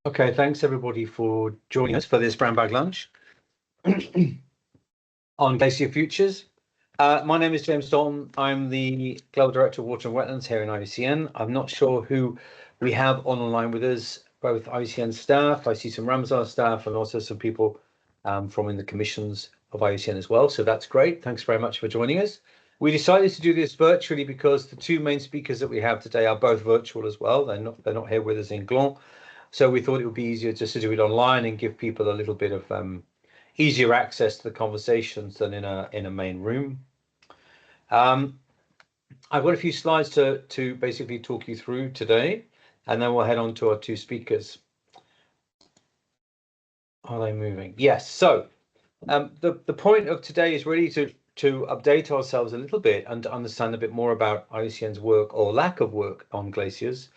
Okay, thanks everybody for joining us for this brown bag lunch on Glacier Futures. My name is James Dalton. I'm the Global Director of Water and Wetlands here in IUCN. I'm not sure who we have on the line with us, both IUCN staff, I see some Ramsar staff, and also some people from in the commissions of IUCN as well. So that's great. Thanks very much for joining us. We decided to do this virtually because the two main speakers that we have today are both virtual as well. They're not here with us in Gland. So we thought it would be easier just to do it online and give people a little bit of easier access to the conversations than in a main room. I've got a few slides to basically talk you through today, and then we'll head on to our two speakers. Are they moving? Yes. So the point of today is really to update ourselves a little bit and to understand a bit more about IUCN's work or lack of work on glaciers,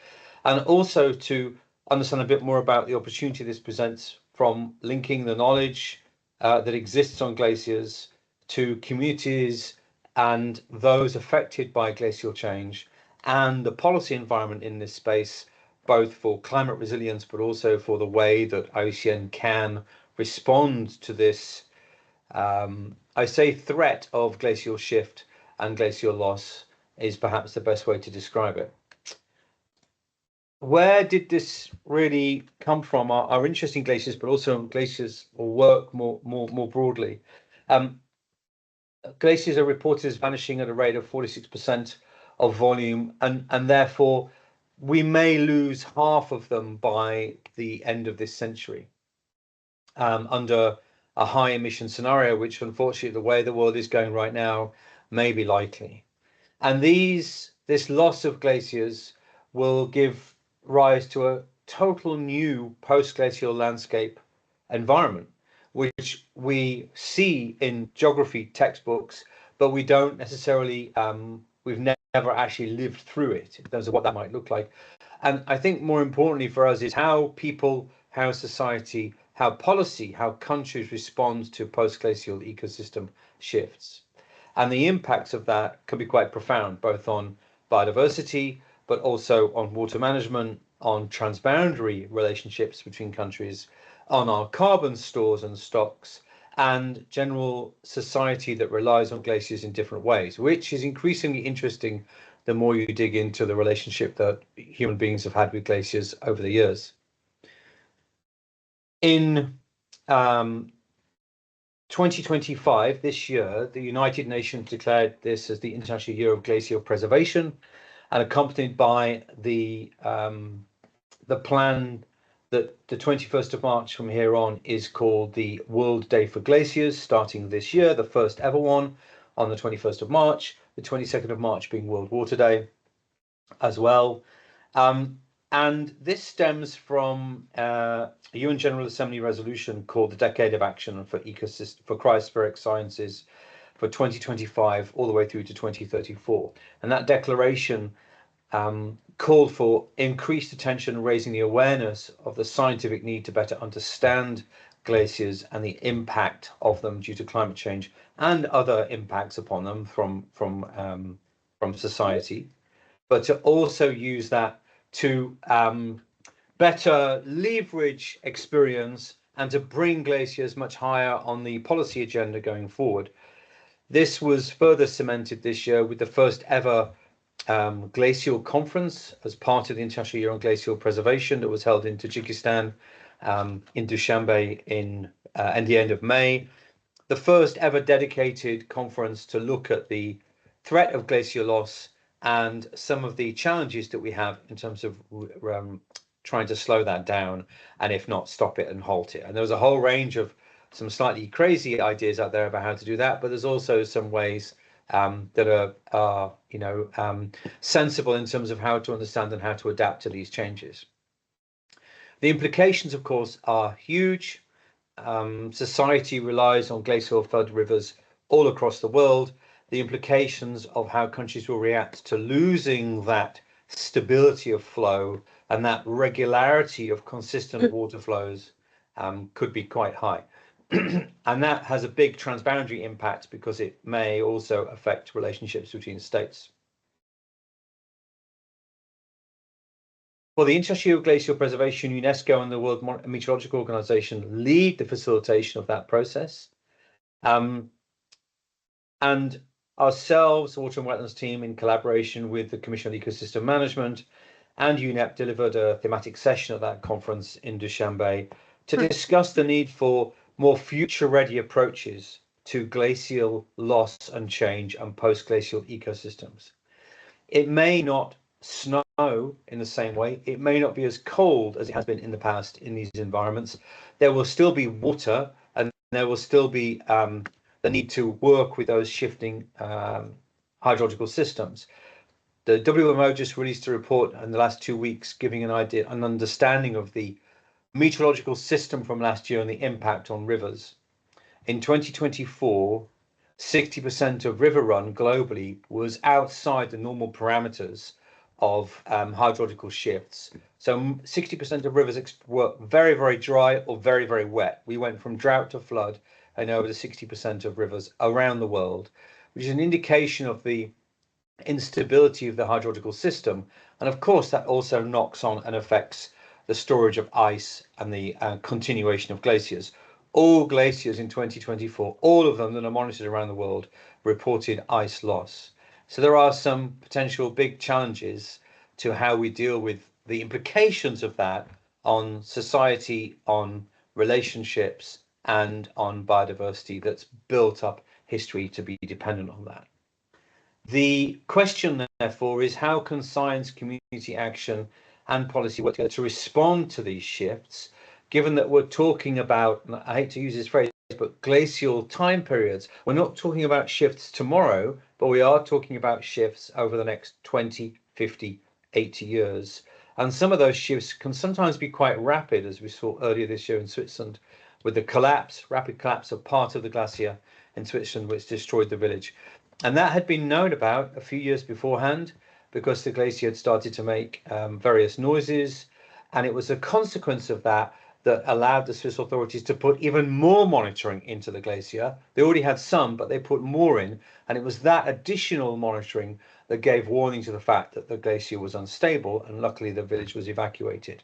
and also to understand a bit more about the opportunity this presents from linking the knowledge that exists on glaciers to communities and those affected by glacial change and the policy environment in this space, both for climate resilience, but also for the way that IUCN can respond to this, I say threat of glacial shift and glacial loss is perhaps the best way to describe it. Where did this really come from? Our interest in glaciers, but also glaciers or work more broadly. Glaciers are reported as vanishing at a rate of 46% of volume, and therefore we may lose half of them by the end of this century under a high emission scenario, which unfortunately the way the world is going right now may be likely. And this loss of glaciers will give rise to a total new post-glacial landscape environment, which we see in geography textbooks, but we don't necessarily, we've never actually lived through it in terms of what that might look like. And I think more importantly for us is how people, how society, how policy, how countries respond to post-glacial ecosystem shifts. And the impacts of that can be quite profound, both on biodiversity, but also on water management, on transboundary relationships between countries, on our carbon stores and stocks, and general society that relies on glaciers in different ways, which is increasingly interesting the more you dig into the relationship that human beings have had with glaciers over the years. In 2025, this year, the United Nations declared this as the International Year of Glacial Preservation, and accompanied by the plan that the 21st of March from here on is called the World Day for Glaciers, starting this year, the first ever one on the 21st of March, the 22nd of March being World Water Day as well. And this stems from a UN General Assembly resolution called the Decade of Action for Cryospheric Sciences for 2025 all the way through to 2034. And that declaration called for increased attention, raising the awareness of the scientific need to better understand glaciers and the impact of them due to climate change and other impacts upon them from society, but to also use that to better leverage experience and to bring glaciers much higher on the policy agenda going forward. This was further cemented this year with the first ever glacial conference as part of the International Year on Glacial Preservation that was held in Tajikistan in Dushanbe in the end of May. The first ever dedicated conference to look at the threat of glacial loss and some of the challenges that we have in terms of trying to slow that down, and if not, stop it and halt it. And there was a whole range of some slightly crazy ideas out there about how to do that, but there's also some ways that are sensible in terms of how to understand and how to adapt to these changes. The implications, of course, are huge. Society relies on glacial flood rivers all across the world. The implications of how countries will react to losing that stability of flow and that regularity of consistent water flows could be quite high. And that has a big transboundary impact because it may also affect relationships between states. For the International Year of Glacial Preservation, UNESCO and the World Meteorological Organization lead the facilitation of that process. And ourselves, the Water and Wetlands team, in collaboration with the Commission on Ecosystem Management and UNEP, delivered a thematic session at that conference in Dushanbe to discuss the need for more future-ready approaches to glacial loss and change and post-glacial ecosystems. It may not snow in the same way. It may not be as cold as it has been in the past in these environments. There will still be water, and there will still be the need to work with those shifting hydrological systems. The WMO just released a report in the last 2 weeks giving an understanding of the meteorological system from last year and the impact on rivers. In 2024, 60% of river run globally was outside the normal parameters of hydrological shifts. So 60% of rivers were very, very dry or very, very wet. We went from drought to flood in over 60% of rivers around the world, which is an indication of the instability of the hydrological system. And of course, that also knocks on and affects the storage of ice and the continuation of glaciers. All glaciers in 2024, all of them that are monitored around the world, reported ice loss. So there are some potential big challenges to how we deal with the implications of that on society, on relationships, and on biodiversity that's built up history to be dependent on that. The question, therefore, is how can science, community action, and policy work together to respond to these shifts, given that we're talking about, I hate to use this phrase, but glacial time periods. We're not talking about shifts tomorrow, but we are talking about shifts over the next 20, 50, 80 years. And some of those shifts can sometimes be quite rapid, as we saw earlier this year in Switzerland, with the rapid collapse of part of the glacier in Switzerland, which destroyed the village. And that had been known about a few years beforehand because the glacier had started to make various noises. And it was a consequence of that that allowed the Swiss authorities to put even more monitoring into the glacier. They already had some, but they put more in. And it was that additional monitoring that gave warning to the fact that the glacier was unstable. And luckily, the village was evacuated.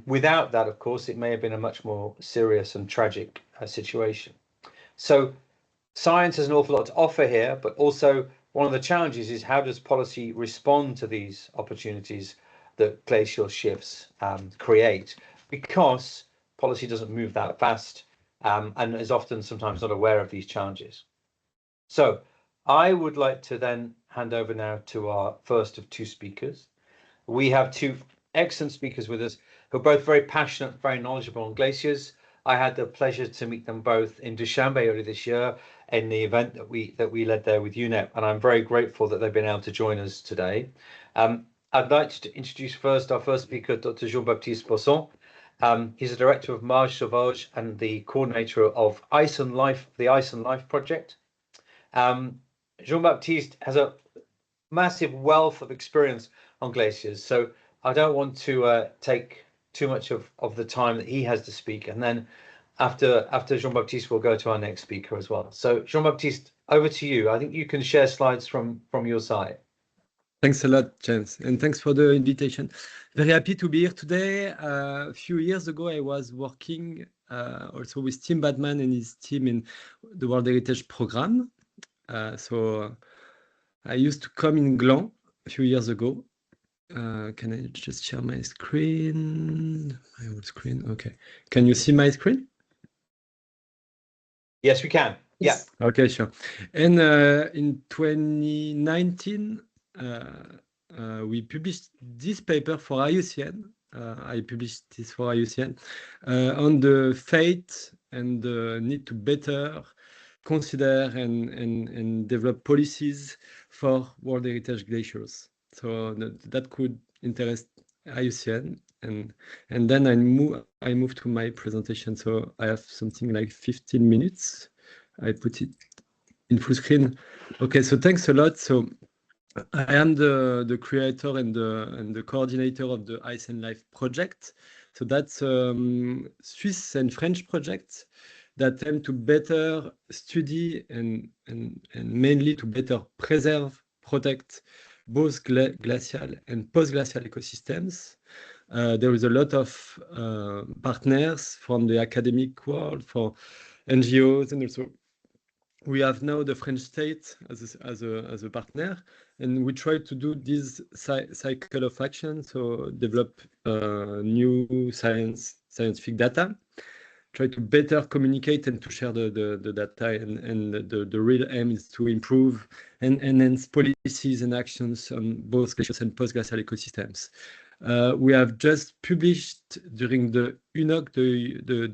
Without that, of course, it may have been a much more serious and tragic situation. So science has an awful lot to offer here, but also one of the challenges is how does policy respond to these opportunities that glacial shifts create, because policy doesn't move that fast and is often sometimes not aware of these challenges. So I would like to then hand over now to our first of two speakers. We have two excellent speakers with us who are both very passionate, very knowledgeable on glaciers. I had the pleasure to meet them both in Dushanbe earlier this year in the event that we led there with UNEP, and I'm very grateful that they've been able to join us today. I'd like to introduce first our first speaker, Dr. Jean-Baptiste Bosson. He's the director of Marge Sauvage and the coordinator of Ice and Life, the Ice and Life project. Jean-Baptiste has a massive wealth of experience on glaciers, so I don't want to take too much of the time that he has to speak, and then after Jean-Baptiste, we'll go to our next speaker as well. So Jean-Baptiste, over to you. I think you can share slides from your side. Thanks a lot, James, and thanks for the invitation. Very happy to be here today. A few years ago, I was working also with Tim Badman and his team in the World Heritage Program. So I used to come in Gland a few years ago. Can I just share my screen? My old screen, okay. Can you see my screen? Yes, we can. Yeah. Okay, sure. And in 2019, we published this paper for IUCN. I published this for IUCN on the fate and the need to better consider and develop policies for World Heritage glaciers. So that could interest IUCN, and then I moved to my presentation. So I have something like 15 minutes. I put it in full screen. Okay, so thanks a lot. So I am the creator and the coordinator of the Ice and Life project. So that's Swiss and French projects that aim to better study and mainly to better preserve, protect both glacial and post-glacial ecosystems. There is a lot of partners from the academic world, for NGOs, and also we have now the French state as a partner, and we try to do this cycle of action, so develop new scientific data, try to better communicate and to share the data, and the real aim is to improve and enhance policies and actions on both glacial and post-glacial ecosystems. We have just published during the UNOC, the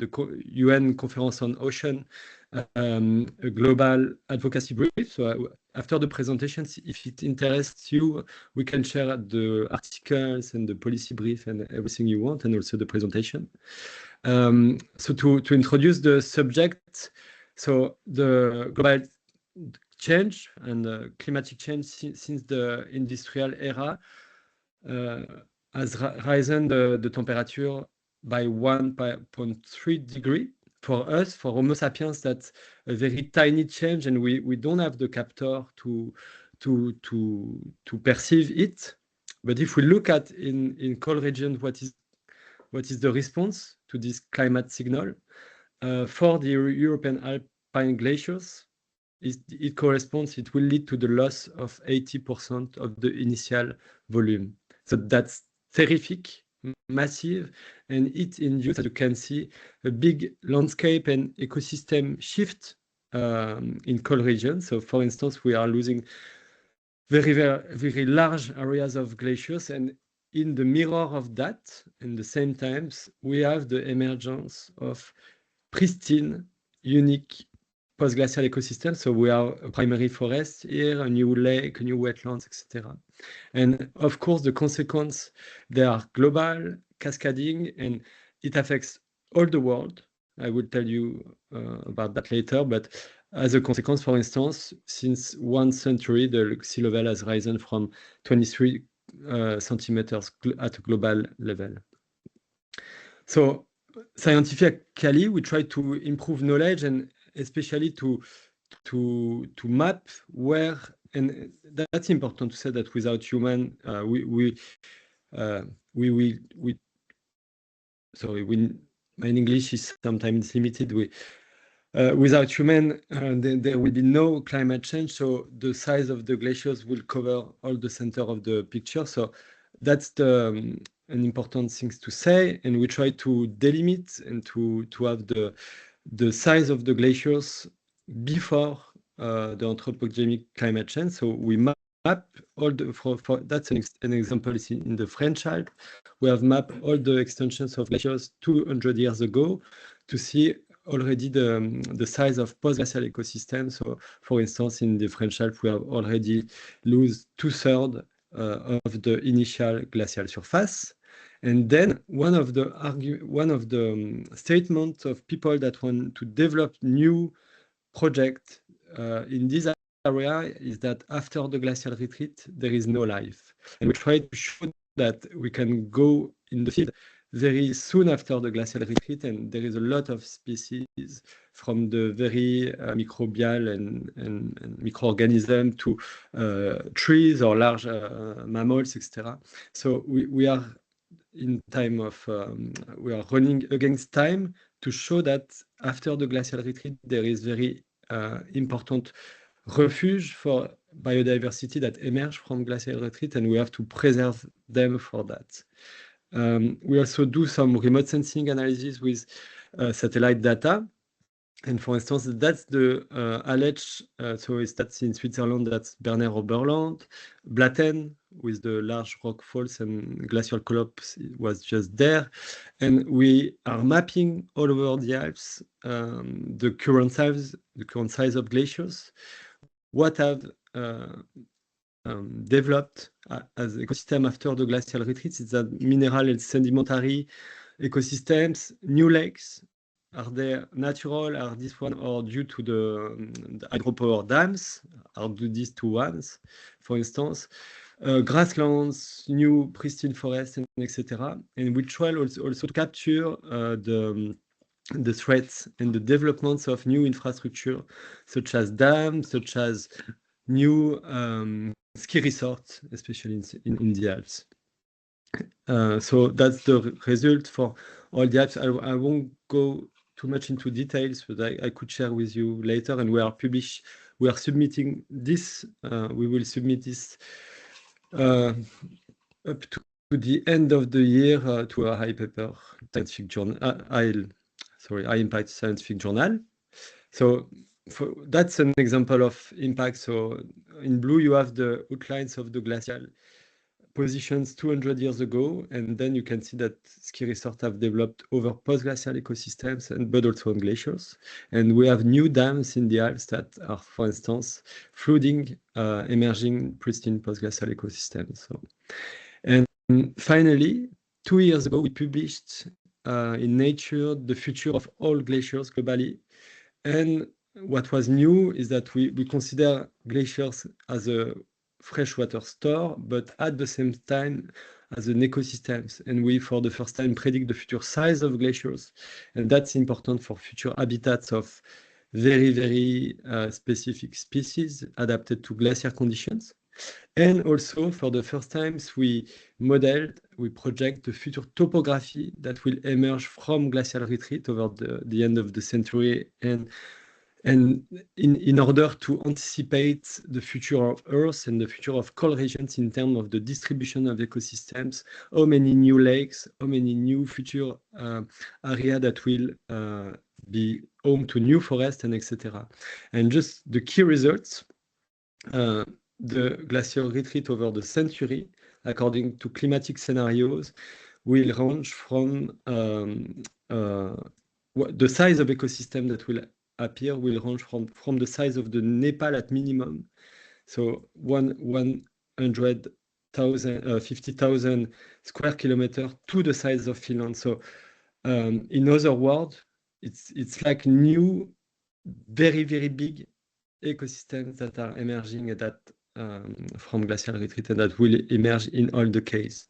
UN Conference on Ocean, a global advocacy brief. So after the presentations, if it interests you, we can share the articles and the policy brief and everything you want, and also the presentation. So to introduce the subject, so the global change and climatic change since the industrial era has risen the temperature by 1.3 degrees. For us, for Homo sapiens, that's a very tiny change, and we don't have the captor to perceive it. But if we look at in cold regions, what is the response to this climate signal? For the European alpine glaciers, it corresponds, it will lead to the loss of 80% of the initial volume. So that's terrific, massive, and it induces, as you can see, a big landscape and ecosystem shift in cold regions. So for instance, we are losing very, very, very large areas of glaciers, and in the mirror of that, in the same times, we have the emergence of pristine, unique post-glacial ecosystems. So we are a primary forest here, a new lake, a new wetlands, etc. And of course, the consequence, they are global, cascading, and it affects all the world. I will tell you about that later, but as a consequence, for instance, since 1 century, the sea level has risen from 23 centimeters at a global level. So scientifically, we try to improve knowledge, and especially to map where, and that's important to say that without human, my English is sometimes limited. Without human, there will be no climate change. So the size of the glaciers will cover all the center of the picture. So that's an important thing to say. And we try to delimit and to have the size of the glaciers before the anthropogenic climate change. So we map all the, that's an example is in the French Alps. We have mapped all the extensions of glaciers 200 years ago to see already the size of post-glacial ecosystems. So for instance, in the French Alps, we have already lost 2/3 of the initial glacial surface. And then one of the statements of people that want to develop new projects in this area is that after the glacial retreat, there is no life. And we try to show that we can go in the field very soon after the glacial retreat, and there is a lot of species from the very microbial and microorganism to trees or large mammals, etc. So we are in time of, we are running against time to show that after the glacial retreat, there is very important refuge for biodiversity that emerge from glacial retreat, and we have to preserve them for that. We also do some remote sensing analysis with satellite data. And for instance, that's the ALECH, so that's in Switzerland, that's Berner Oberland, Blatten with the large rock falls and glacial collapse was just there. And we are mapping all over the Alps the current size of glaciers, what have developed as ecosystem after the glacial retreats. It's that mineral and sedimentary ecosystems, new lakes. Are they natural? Are this one or due to the hydropower dams? Are these two ones, for instance? Grasslands, new pristine forests, and etc. And we try also to capture the threats and the developments of new infrastructure, such as dams, such as new ski resorts, especially in the Alps. So that's the result for all the Alps. I won't go too much into details, but I could share with you later. And we are submitting this. We will submit this up to the end of the year to a high paper scientific journal. High impact scientific journal. So that's an example of impact. So in blue, you have the outlines of the glacial positions 200 years ago, and then you can see that ski resorts have developed over post-glacial ecosystems, but also on glaciers. And we have new dams in the Alps that are, for instance, flooding emerging pristine post-glacial ecosystems. So, and finally, 2 years ago, we published in Nature the future of all glaciers globally. And what was new is that we consider glaciers as a freshwater store, but at the same time as an ecosystems. And we, for the first time, predict the future size of glaciers. And that's important for future habitats of very, very specific species adapted to glacier conditions. And also, for the first time, we project the future topography that will emerge from glacial retreat over the end of the century. And in order to anticipate the future of Earth and the future of cold regions in terms of the distribution of ecosystems, how many new lakes, how many new future areas that will be home to new forests, and etc. And just the key results, the glacial retreat over the century, according to climatic scenarios, will range from the size of ecosystem that will appear will range from the size of the Nepal at minimum, so 50,000 square kilometers to the size of Finland. So in other words, it's like new, very, very big ecosystems that are emerging at that from glacial retreat, and that will emerge in all the cases.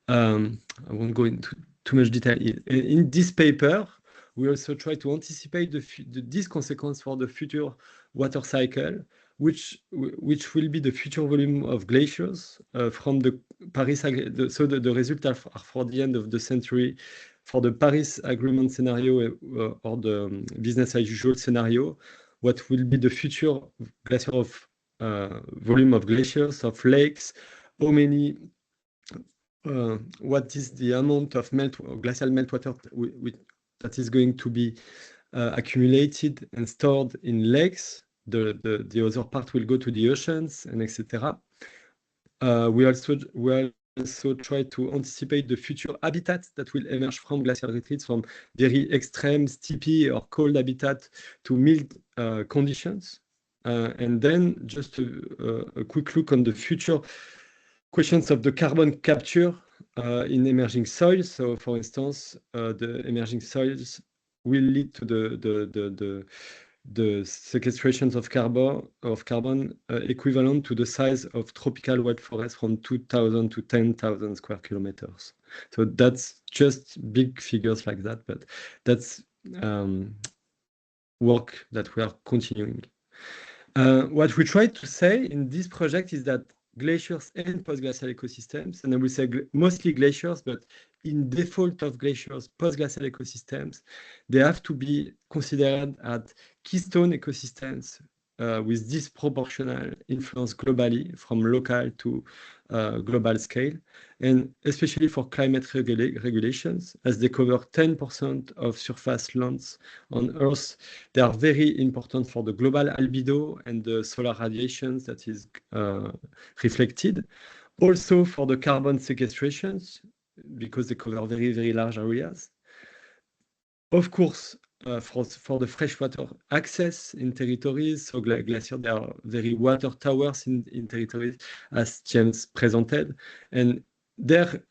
I won't go into too much detail. In this paper, we also try to anticipate this consequence for the future water cycle, which will be the future volume of glaciers from the Paris. So the results are for the end of the century for the Paris Agreement scenario or the business as usual scenario. What will be the future glacier of volume of glaciers, of lakes? How many? What is the amount of glacial meltwater that is going to be accumulated and stored in lakes? The other part will go to the oceans, and etc. We also try to anticipate the future habitats that will emerge from glacial retreats, from very extreme, steepy or cold habitat to mild conditions. And then just a quick look on the future questions of the carbon capture in emerging soils. So, for instance, the emerging soils will lead to the sequestrations of carbon equivalent to the size of tropical wet forest from 2,000 to 10,000 square kilometers. So that's just big figures like that, but that's work that we are continuing. What we try to say in this project is that glaciers and post-glacial ecosystems, and I will say mostly glaciers, but in default of glaciers, post-glacial ecosystems, they have to be considered as keystone ecosystems with disproportional influence globally, from local to global scale, and especially for climate regulations, as they cover 10% of surface lands on Earth. They are very important for the global albedo and the solar radiations that is reflected. Also for the carbon sequestrations, because they cover very, very large areas. Of course, for the freshwater access in territories, so glaciers, they are very water towers in territories, as James presented, and their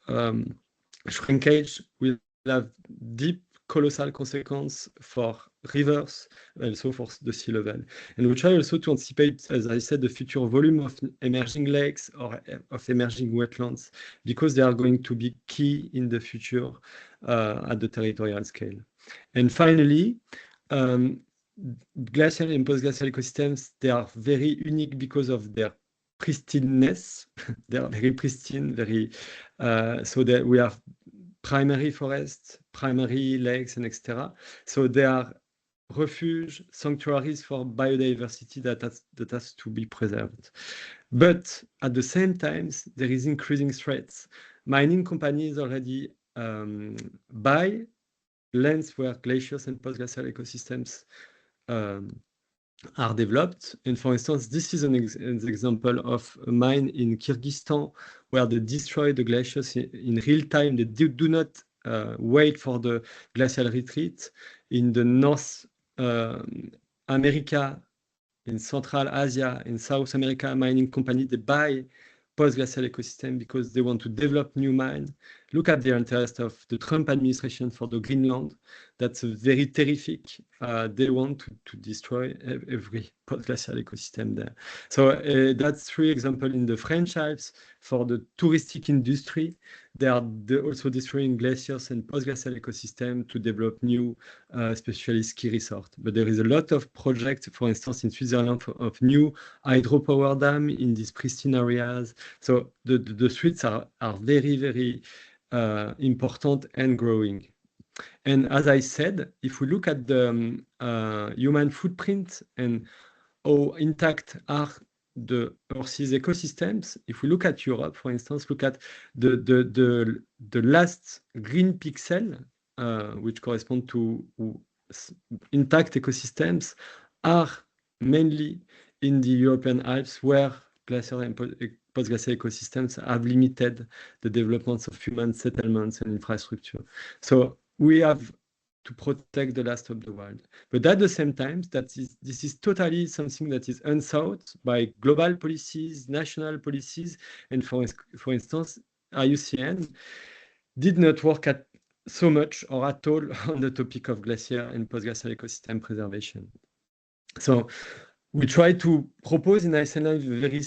shrinkage will have deep, colossal consequence for rivers, also for the sea level. And we try also to anticipate, as I said, the future volume of emerging lakes or of emerging wetlands, because they are going to be key in the future at the territorial scale. And finally, glacial and post-glacial ecosystems, they are very unique because of their pristineness. They are very pristine, very so that we have primary forests, primary lakes, and etc. So they are refuge, sanctuaries for biodiversity that has to be preserved. But at the same time, there is increasing threats. Mining companies already buy lands where glaciers and post-glacial ecosystems are developed. And for instance, this is an example of a mine in Kyrgyzstan where they destroy the glaciers in real time. They do not wait for the glacial retreat. In the North America, in Central Asia, in South America, mining company, they buy post-glacial ecosystem because they want to develop new mine. Look at the interest of the Trump administration for the Greenland. That's very terrific. They want to destroy every post-glacial ecosystem there. So that's 3 examples in the French Alps. For the touristic industry, they are also destroying glaciers and post-glacial ecosystem to develop new, especially ski resort. But there is a lot of projects, for instance, in Switzerland, of new hydropower dam in these pristine areas. So the streets are very, very important and growing. And as I said, if we look at the human footprint and how intact are the Earth's ecosystems, if we look at Europe, for instance, look at the last green pixel, which correspond to intact ecosystems, are mainly in the European Alps, where glacier and post-glacial ecosystems have limited the developments of human settlements and infrastructure. So we have to protect the last of the wild. But at the same time, this is totally something that is unsought by global policies, national policies, and for instance, IUCN did not work so much or at all on the topic of glacier and post-glacial ecosystem preservation. So we try to propose in IUCN a very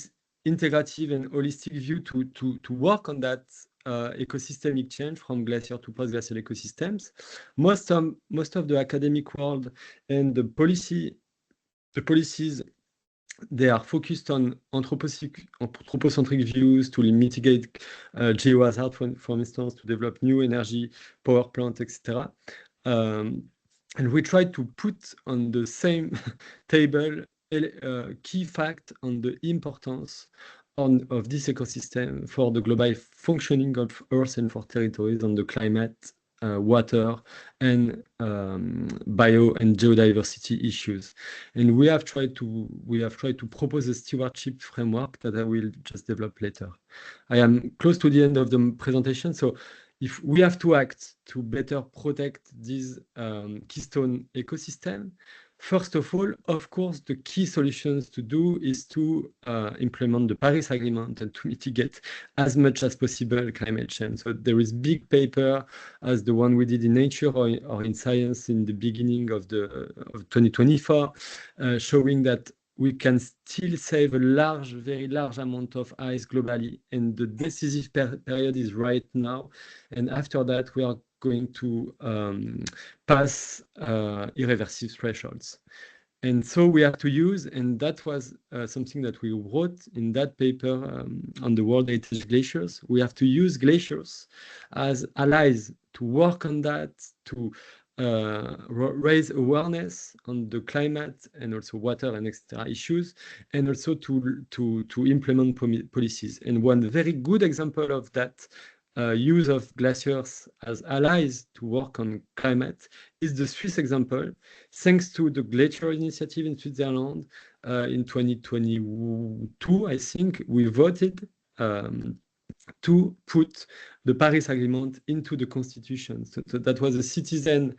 integrative and holistic view to work on that ecosystemic change from glacier to post-glacial ecosystems. Most of the academic world and the policies, they are focused on anthropocentric views to mitigate geohazard, for instance, to develop new energy, power plants, etc. And we try to put on the same table key fact on the importance of this ecosystem for the global functioning of Earth and for territories on the climate, water, and bio and geodiversity issues. And we have tried to propose a stewardship framework that I will just develop later. I am close to the end of the presentation, so if we have to act to better protect this keystone ecosystem, first of all, of course, the key solutions to do is to implement the Paris Agreement and to mitigate as much as possible climate change. So there is big paper as the one we did in Nature or in Science in the beginning of 2024, showing that we can still save a very large amount of ice globally, and the decisive period is right now. And after that, we are going to pass irreversible thresholds. And so we have to use, and that was something that we wrote in that paper on the World Heritage Glaciers. We have to use glaciers as allies to work on that, to raise awareness on the climate and also water and etc. issues, and also to implement policies. And one very good example of that use of glaciers as allies to work on climate is the Swiss example. Thanks to the Glacier initiative in Switzerland in 2022, I think we voted to put the Paris Agreement into the Constitution. So that was a citizen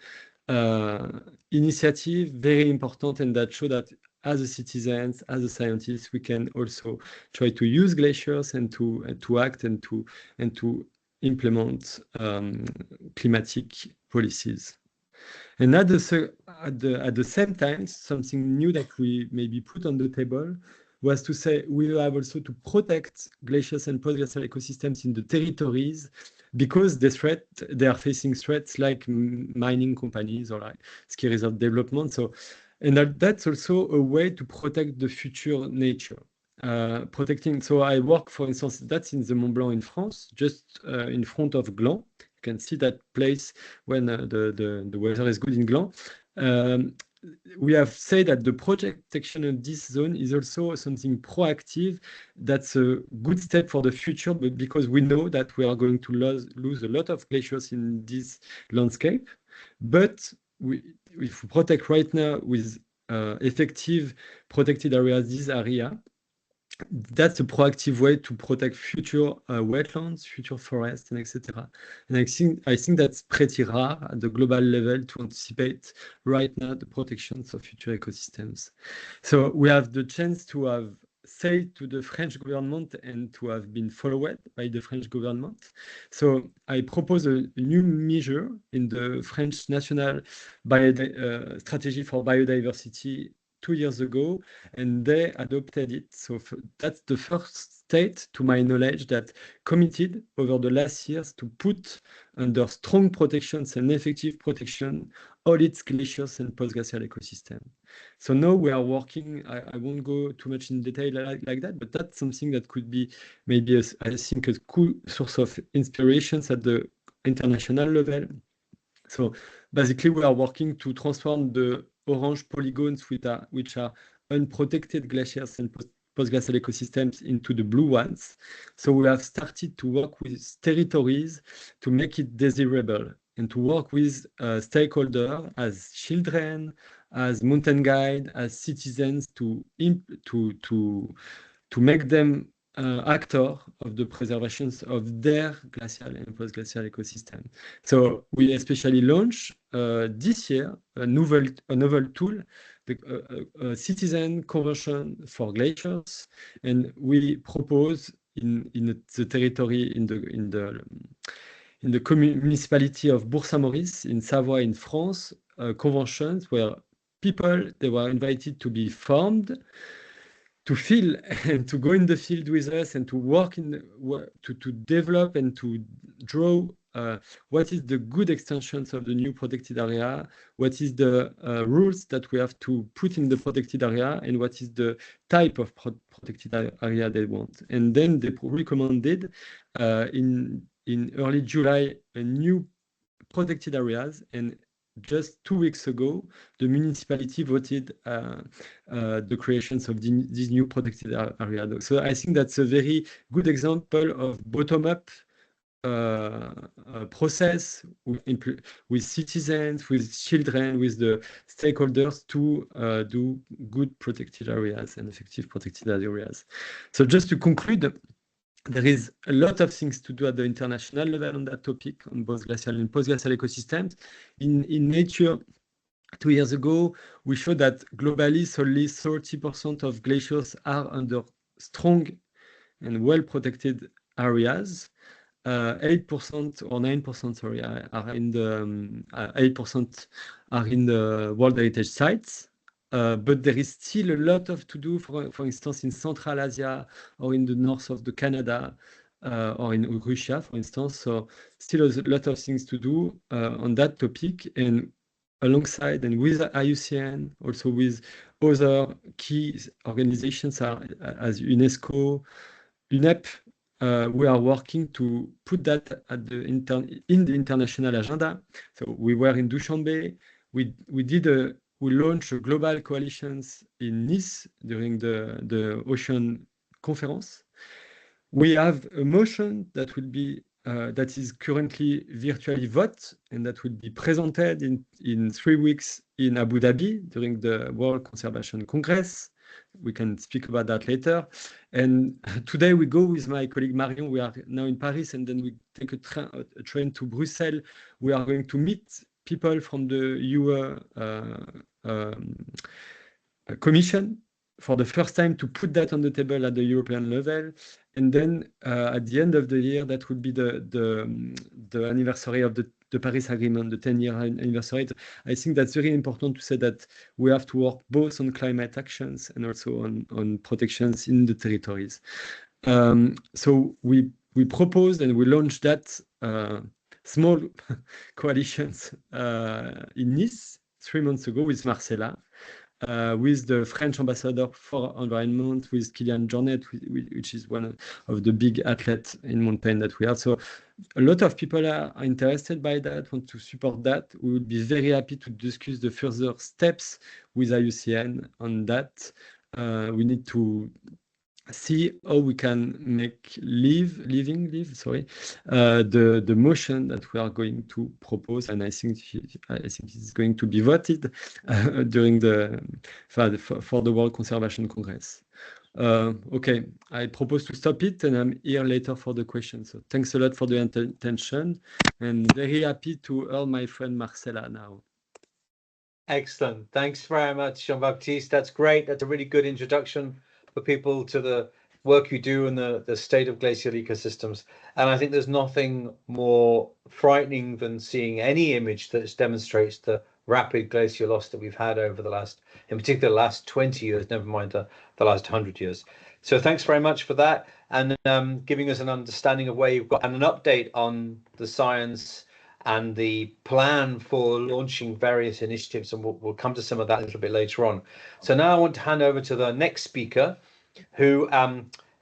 initiative, very important, and that showed that as a citizens, as a scientists, we can also try to use glaciers and to act and to implement climatic policies. And at the same time, something new that we maybe put on the table was to say we have also to protect glaciers and post-glacial ecosystems in the territories, because they are facing threats like mining companies or like ski resort development. So, and that's also a way to protect the future nature. protecting. So I work, for instance, that's in the Mont Blanc in France, just in front of Gland. You can see that place when the weather is good in Gland. We have said that the protection of this zone is also something proactive. That's a good step for the future, but because we know that we are going to lose a lot of glaciers in this landscape. But if we protect right now with effective protected areas, this area, that's a proactive way to protect future wetlands, future forests, and etc. And I think that's pretty rare at the global level to anticipate right now the protections of future ecosystems. So we have the chance to have said to the French government and to have been followed by the French government. So I propose a new measure in the French National Strategy for Biodiversity 2 years ago, and they adopted it. So that's the first state, to my knowledge, that committed over the last years to put under strong protections and effective protection all its glaciers and post-glacial ecosystem. So now we are working, I won't go too much in detail like that, but that's something that could be maybe, I think, a cool source of inspirations at the international level. So basically, we are working to transform the orange polygons, which are unprotected glaciers and post-glacial ecosystems, into the blue ones. So we have started to work with territories to make it desirable and to work with stakeholders as children, as mountain guides, as citizens to make them actor of the preservations of their glacial and post-glacial ecosystem. So we especially launched this year a novel tool, the Citizen Convention for Glaciers, and we propose in the territory in the municipality of Bourg-Saint-Maurice in Savoie in France, conventions where people, they were invited to be formed, to feel and to go in the field with us and to work to develop and to draw what is the good extensions of the new protected area, what is the rules that we have to put in the protected area, and what is the type of protected area they want. And then they recommended in early July a new protected areas, and just 2 weeks ago, the municipality voted the creations of these new protected areas. So I think that's a very good example of bottom-up process with citizens, with children, with the stakeholders to do good protected areas and effective protected areas. So just to conclude, there is a lot of things to do at the international level on that topic, on both glacial and post-glacial ecosystems. In nature, 2 years ago, we showed that globally, only 30% of glaciers are under strong and well-protected areas. 8% or 9%, sorry, are in the 8% are in the World Heritage Sites. But there is still a lot to do, for instance, in Central Asia or in the north of Canada or in Russia, for instance. So still a lot of things to do on that topic, and alongside and with IUCN, also with other key organizations as UNESCO, UNEP, we are working to put that at in the international agenda. So we were in Dushanbe. We launched global coalitions in Nice during the Ocean Conference. We have a motion that will be that is currently virtually voted, and that will be presented in 3 weeks in Abu Dhabi during the World Conservation Congress. We can speak about that later. And today we go with my colleague Marion. We are now in Paris, and then we take a train to Brussels. We are going to meet people from the EU Commission for the first time to put that on the table at the European level. And then at the end of the year, that would be the anniversary of the Paris Agreement, the 10-year anniversary. I think that's very important to say that we have to work both on climate actions and also on protections in the territories. So we proposed and we launched that small coalitions in Nice 3 months ago with Marcella. with the French ambassador for environment, with Kylian Jornet, which is one of the big athletes in mountain that we have. So a lot of people are interested by that, want to support that. We would be very happy to discuss the further steps with IUCN on that. We need to see how we can make the motion that we are going to propose, and I think it's going to be voted during for the World Conservation Congress. Okay, I propose to stop it, and I'm here later for the questions. So thanks a lot for the attention, and very happy to hear my friend Marcela now. Excellent. Thanks very much, Jean-Baptiste. That's great. That's a really good introduction for people to the work you do and the state of glacial ecosystems. And I think there's nothing more frightening than seeing any image that demonstrates the rapid glacial loss that we've had over the last, in particular, the last 20 years, never mind the last 100 years. So thanks very much for that, and giving us an understanding of where you've got and an update on the science and the plan for launching various initiatives, and we'll come to some of that a little bit later on. So now I want to hand over to the next speaker, who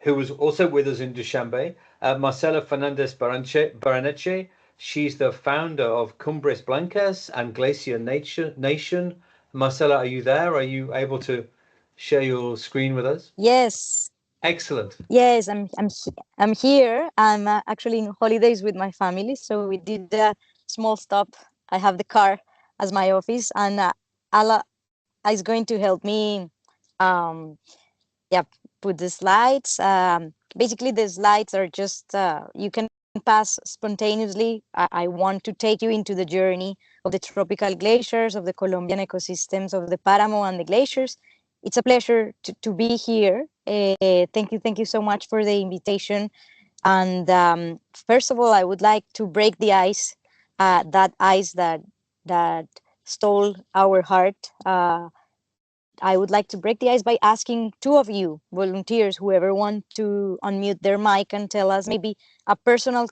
was also with us in Dushanbe, Marcela Fernandez Barrenetxe. She's the founder of Cumbres Blancas and Glacier Nation. Marcela, are you there? Are you able to share your screen with us? Yes. Excellent. Yes, I'm here. I'm actually in holidays with my family, so we did a small stop. I have the car as my office, and Ala is going to help me. Put the slides. Basically, the slides are just you can pass spontaneously. I want to take you into the journey of the tropical glaciers, of the Colombian ecosystems, of the Paramo and the glaciers. It's a pleasure to be here. Thank you so much for the invitation. And first of all, I would like to break the ice, that ice that stole our heart. I would like to break the ice by asking two of you, volunteers, whoever want to unmute their mic and tell us maybe a personal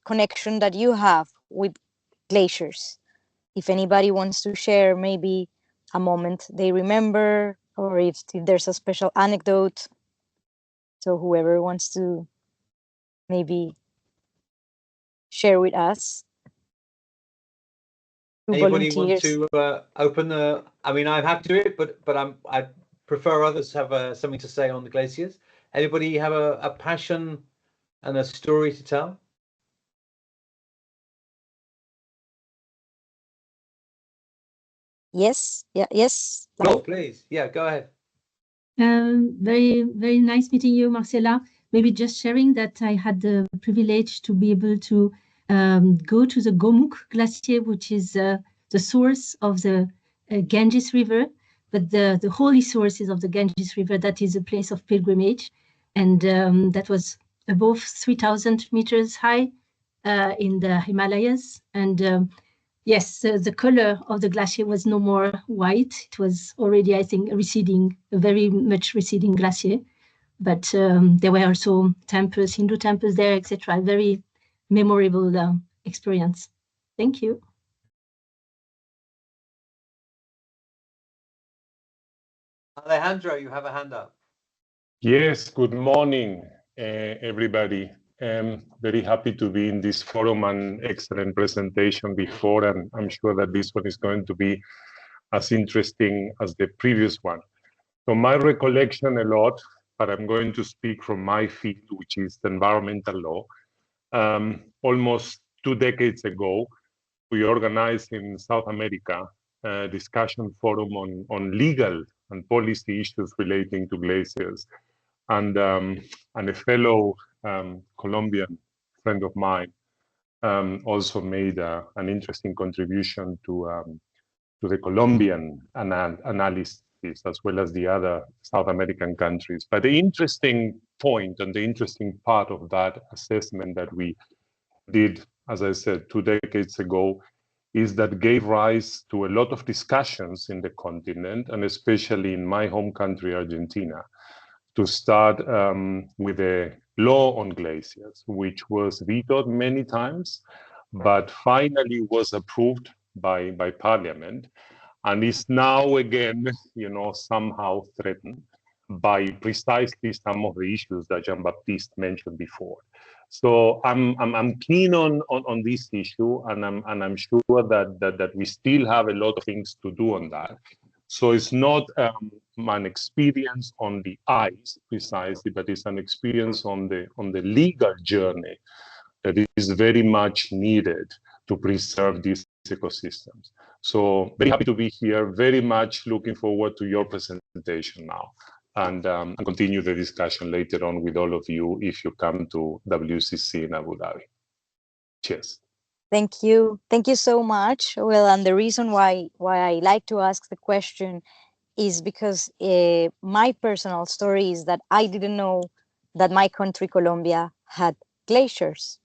connection that you have with glaciers. If anybody wants to share maybe a moment they remember, or if there's a special anecdote. So whoever wants to maybe share with us. Anybody want to open the? I mean, I'm happy to do it, but I prefer others have something to say on the glaciers. Anybody have a passion and a story to tell? Yes. Yeah. Yes. Oh, please. Yeah, go ahead. Very, very nice meeting you, Marcela. Maybe just sharing that I had the privilege to be able to go to the Gomuk Glacier, which is the source of the Ganges River, but the holy sources of the Ganges River. That is a place of pilgrimage, and that was above 3,000 meters high in the Himalayas. And yes, the color of the glacier was no more white. It was already, I think, receding, a very much receding glacier. But there were also temples, Hindu temples there, etc. Very memorable experience. Thank you. Alejandro, you have a hand up. Yes, good morning, everybody. Very happy to be in this forum, and excellent presentation before, and I'm sure that this one is going to be as interesting as the previous one. So my recollection a lot, but I'm going to speak from my field, which is environmental law. Almost 2 decades ago, we organized in South America a discussion forum on legal and policy issues relating to glaciers. And a fellow Colombian friend of mine also made an interesting contribution to the Colombian analysis, as well as the other South American countries. But the interesting point and the interesting part of that assessment that we did, as I said, 2 decades ago, is that gave rise to a lot of discussions in the continent, and especially in my home country, Argentina, to start with a law on glaciers, which was vetoed many times, but finally was approved by Parliament. and is now again, somehow threatened by precisely some of the issues that Jean-Baptiste mentioned before. So I'm keen on this issue, and I'm sure that we still have a lot of things to do on that. So it's not an experience on the ice precisely, but it's an experience on the legal journey that is very much needed to preserve these ecosystems. So very happy to be here. Very much looking forward to your presentation now, and continue the discussion later on with all of you if you come to WCC in Abu Dhabi. Cheers. Thank you so much. Well, and the reason why I like to ask the question is because my personal story is that I didn't know that my country, Colombia, had glaciers,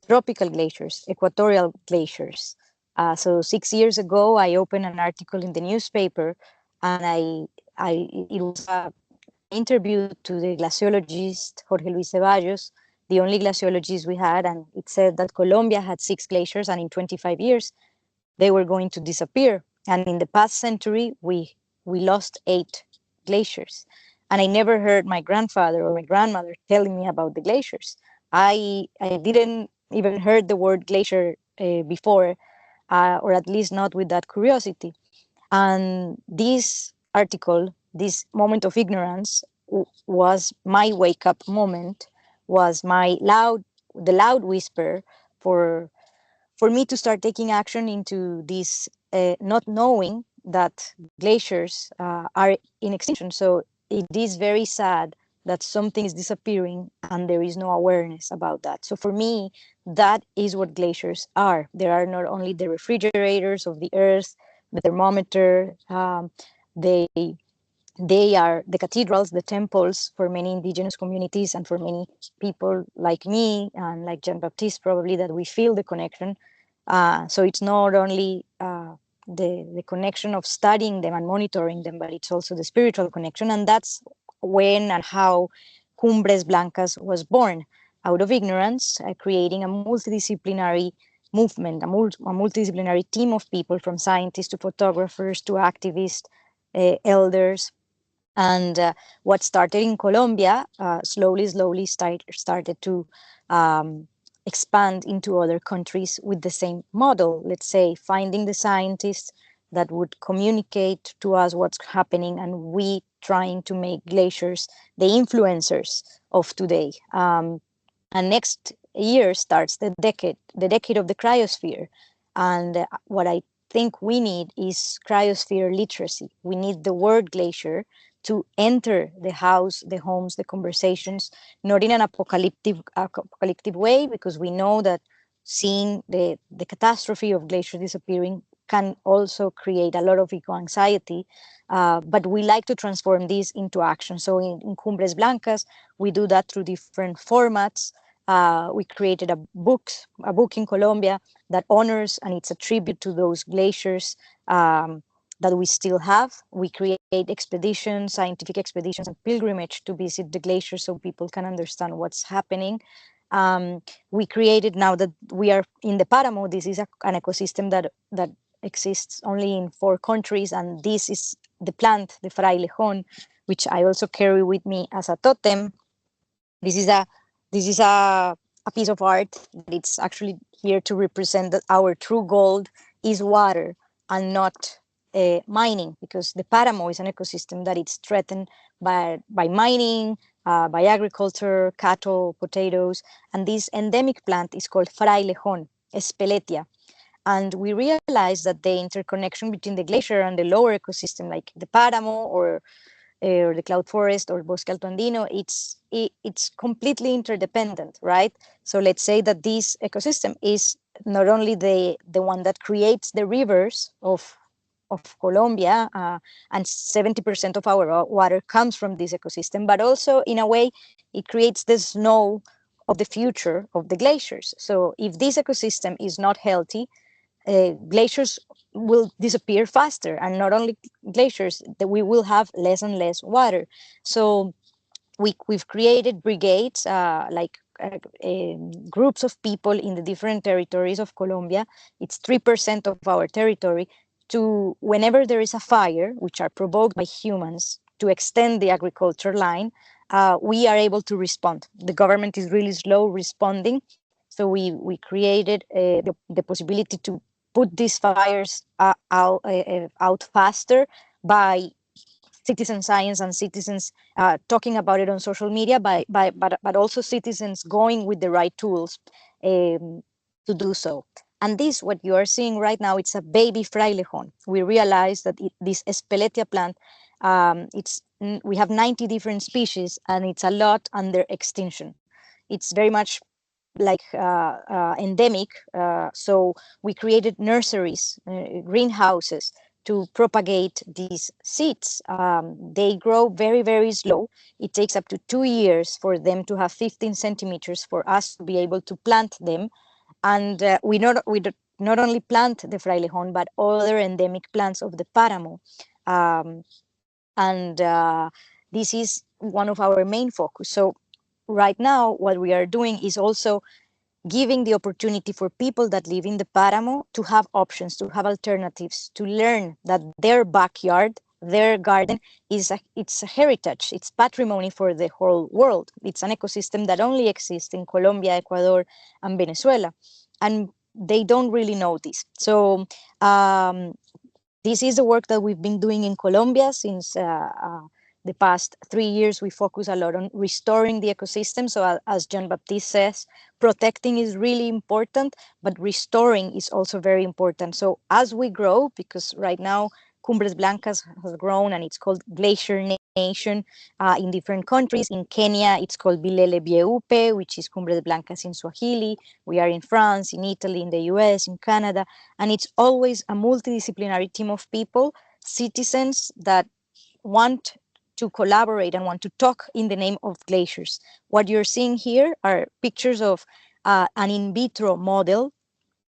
tropical glaciers, equatorial glaciers. So 6 years ago, I opened an article in the newspaper, and it was an interview to the glaciologist Jorge Luis Ceballos, the only glaciologist we had, and it said that Colombia had 6 glaciers, and in 25 years, they were going to disappear. And in the past century, we lost 8 glaciers. And I never heard my grandfather or my grandmother telling me about the glaciers. I didn't even heard the word glacier before, or at least not with that curiosity. And this article, this moment of ignorance, was my wake-up moment, was the loud whisper for me to start taking action into this, not knowing that glaciers are in extinction. So it is very sad that something is disappearing and there is no awareness about that. So for me, that is what glaciers are. They are not only the refrigerators of the earth, the thermometer, they are the cathedrals, the temples for many indigenous communities and for many people like me and like Jean-Baptiste probably, that we feel the connection. So it's not only the connection of studying them and monitoring them, but it's also the spiritual connection. And that's when and how Cumbres Blancas was born, out of ignorance, creating a multidisciplinary movement, a multidisciplinary team of people, from scientists to photographers to activists, elders. And what started in Colombia slowly started to expand into other countries with the same model. Let's say finding the scientists that would communicate to us what's happening, and we trying to make glaciers the influencers of today. And next year starts the decade of the cryosphere. And what I think we need is cryosphere literacy. We need the word glacier to enter the house, the homes, the conversations, not in an apocalyptic way, because we know that seeing the catastrophe of glaciers disappearing can also create a lot of eco-anxiety, but we like to transform this into action. So in Cumbres Blancas, we do that through different formats. We created a book in Colombia that honors, and it's a tribute to those glaciers that we still have. We create expeditions, scientific expeditions, and pilgrimage to visit the glaciers so people can understand what's happening. We created, now that we are in the Páramo, this is an ecosystem that exists only in 4 countries, and this is the plant, the frailejón, which I also carry with me as a totem. This is a piece of art that it's actually here to represent that our true gold is water and not mining, because the Páramo is an ecosystem that it's threatened by mining, by agriculture, cattle, potatoes, and this endemic plant is called frailejón, espeletia. And we realized that the interconnection between the glacier and the lower ecosystem, like the Páramo or the cloud forest or Bosque Alto Andino, it's completely interdependent, right? So let's say that this ecosystem is not only the one that creates the rivers of Colombia, and 70% of our water comes from this ecosystem, but also in a way it creates the snow of the future of the glaciers. So if this ecosystem is not healthy, glaciers will disappear faster, and not only glaciers, that we will have less and less water. So we've created brigades, groups of people in the different territories of Colombia. It's 3% of our territory, to, whenever there is a fire, which are provoked by humans, to extend the agriculture line, we are able to respond. The government is really slow responding. So we created the possibility to put these fires out faster by citizen science and citizens talking about it on social media, but also citizens going with the right tools to do so. And this, what you are seeing right now, it's a baby frailejón. We realized that this Espeletia plant, we have 90 different species, and it's a lot under extinction. It's very much like endemic. So we created nurseries, greenhouses, to propagate these seeds. They grow very, very slow. It takes up to 2 years for them to have 15 centimeters for us to be able to plant them. And we not only plant the frailejón, but other endemic plants of the páramo. This is one of our main focus. So right now, what we are doing is also giving the opportunity for people that live in the páramo to have options, to have alternatives, to learn that their backyard, their garden it's a heritage, it's patrimony for the whole world. It's an ecosystem that only exists in Colombia, Ecuador, and Venezuela, and they don't really know this. So this is the work that we've been doing in Colombia since the past 3 years. We focus a lot on restoring the ecosystem. So as Jean-Baptiste says, protecting is really important, but restoring is also very important. So as we grow, because right now Cumbres Blancas has grown and it's called Glacier Nation in different countries. In Kenya, it's called Bilele Bieupe, which is Cumbres Blancas in Swahili. We are in France, in Italy, in the US, in Canada, and it's always a multidisciplinary team of people, citizens that want to collaborate and want to talk in the name of glaciers. What you're seeing here are pictures of an in vitro model,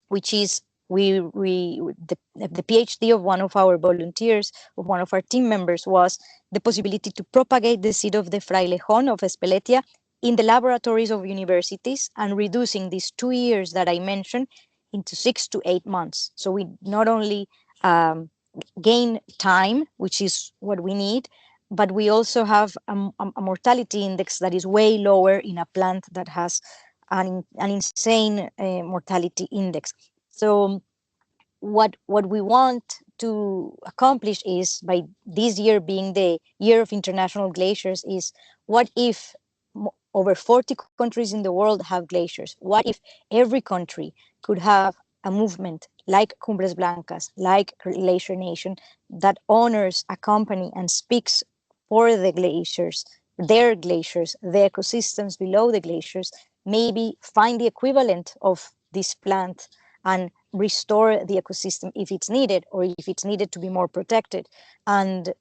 which is the PhD of one of our volunteers, of one of our team members, was the possibility to propagate the seed of the frailejón of Espeletia in the laboratories of universities and reducing these 2 years that I mentioned into 6 to 8 months. So we not only gain time, which is what we need, but we also have a mortality index that is way lower in a plant that has an insane mortality index. So what we want to accomplish is, by this year being the year of international glaciers, is what if over 40 countries in the world have glaciers? What if every country could have a movement like Cumbres Blancas, like Glacier Nation, that honors, accompanies, and speaks for the glaciers, their glaciers, the ecosystems below the glaciers, maybe find the equivalent of this plant and restore the ecosystem if it's needed, or if it's needed to be more protected. And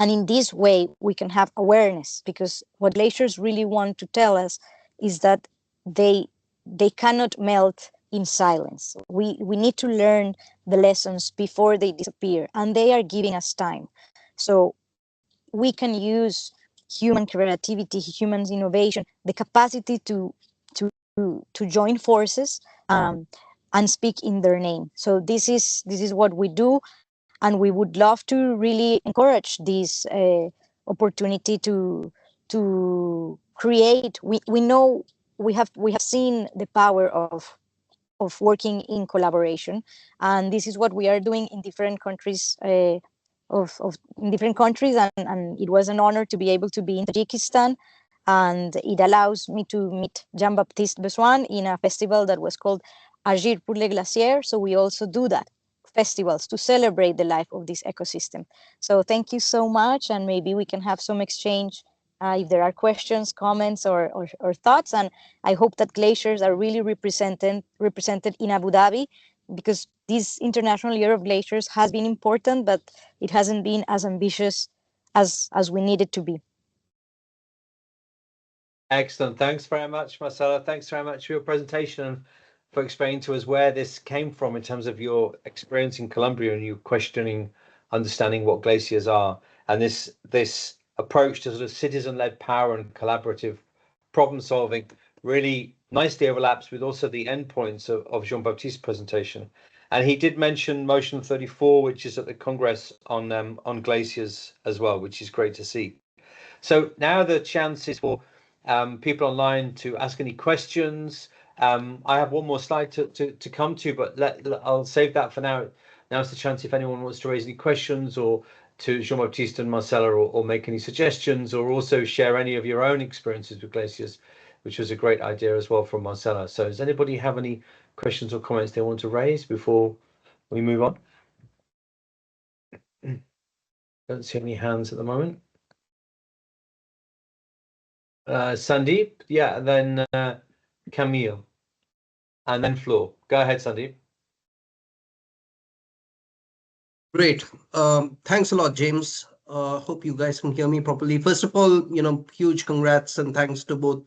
in this way, we can have awareness, because what glaciers really want to tell us is that they cannot melt in silence. We need to learn the lessons before they disappear, and they are giving us time. So we can use human creativity, human innovation, the capacity to join forces and speak in their name. So this is what we do, and we would love to really encourage this opportunity to create. We know we have seen the power of working in collaboration, and this is what we are doing in different countries. In different countries, and it was an honor to be able to be in Tajikistan, and it allows me to meet Jean-Baptiste Beswan in a festival that was called Agir pour les Glaciers. So we also do that, festivals to celebrate the life of this ecosystem. So thank you so much, and maybe we can have some exchange if there are questions, comments, or thoughts. And I hope that glaciers are really represented in Abu Dhabi, because this International Year of Glaciers has been important, but it hasn't been as ambitious as we need it to be. Excellent. Thanks very much, Marcela. Thanks very much for your presentation and for explaining to us where this came from in terms of your experience in Colombia and you questioning, understanding what glaciers are, and this approach to sort of citizen-led power and collaborative problem solving really nicely overlaps with also the endpoints of Jean-Baptiste's presentation. And he did mention motion 34, which is at the Congress on glaciers as well, which is great to see. So now the chance is for people online to ask any questions. I have one more slide to come to, but I'll save that for now. Now's the chance if anyone wants to raise any questions or to Jean-Baptiste and Marcella or make any suggestions or also share any of your own experiences with glaciers, which was a great idea as well from Marcella. So does anybody have any questions or comments they want to raise before we move on? Don't see any hands at the moment. Sandeep, yeah, and then Camille, and then Flo. Go ahead, Sandeep. Great. Thanks a lot, James. Hope you guys can hear me properly. First of all, huge congrats and thanks to both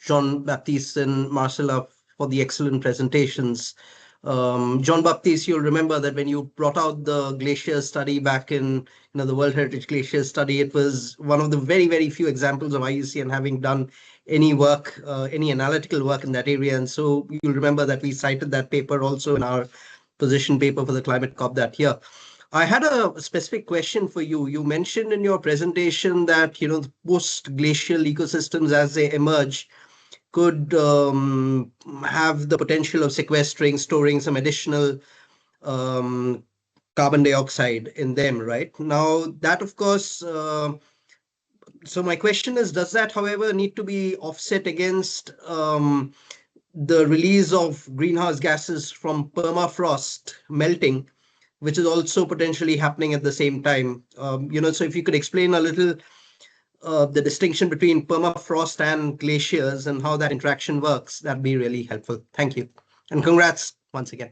Jean-Baptiste and Marcella for the excellent presentations. Jean-Baptiste, you'll remember that when you brought out the glacier study back in the World Heritage Glacier study, it was one of the very, very few examples of IUCN having done any work, any analytical work in that area. And so you'll remember that we cited that paper also in our position paper for the climate COP that year. I had a specific question for you. You mentioned in your presentation that the post-glacial ecosystems as they emerge could have the potential of sequestering, storing some additional carbon dioxide in them, right? Now, that, of course, so my question is, does that, however, need to be offset against the release of greenhouse gases from permafrost melting, which is also potentially happening at the same time? So if you could explain a little the distinction between permafrost and glaciers and how that interaction works, that'd be really helpful. Thank you. And congrats once again.